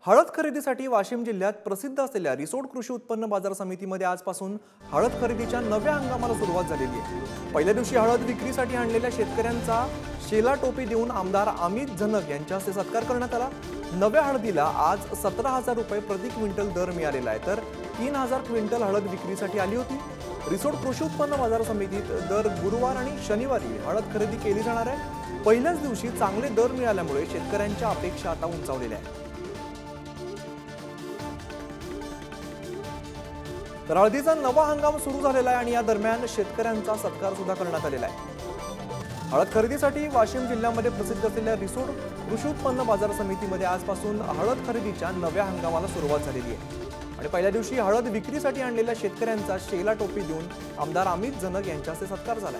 हळद खरेदीसाठी वाशिम जिल्ह्यात प्रसिद्ध असलेल्या रिसोड कृषी उत्पन्न बाजार समितीमध्ये आजपासून हळद खरेदीच्या नव्या हंगामाला सुरुवात झालेली आहे। पहिल्या दिवशी हळद विक्रीसाठी आणलेल्या शेतकऱ्यांचा शेला टोपी देऊन आमदार अमित झनक यांच्या हस्ते सत्कार करण्यात आला। नव्या हळदीला आज 17,000 रुपये प्रति क्विंटल दर मिळालेला आहे, तर 3,000 क्विंटल हळद विक्रीसाठी आली होती। रिसोड कृषी उत्पन्न बाजार समितीत दर गुरुवार आणि शनिवारी हळद खरेदी केली जाणार आहे। पहिल्याच दिवशी चांगले दर मिळाल्यामुळे शेतकऱ्यांच्या अपेक्षा आता उंचावलेल्या आहेत। तर हळदीचा नवा हंगाम सुरू झालेला आहे आणि या दरम्यान शेतकऱ्यांचा सत्कार सुद्धा करण्यात आलेला आहे। हळद खरेदीसाठी वाशिम जिल्ह्यामध्ये प्रसिद्ध असलेल्या रिसोड कृषी उत्पन्न बाजार समितीमध्ये आजपासून हळद खरेदीच्या नव्या हंगामाला सुरुवात झालेली आहे आणि पहिल्या दिवशी हळद विक्रीसाठी आणलेल्या शेतकऱ्यांचा शेला टोपी देऊन आमदार अमित झनक यांच्या हस्ते सत्कार झाला।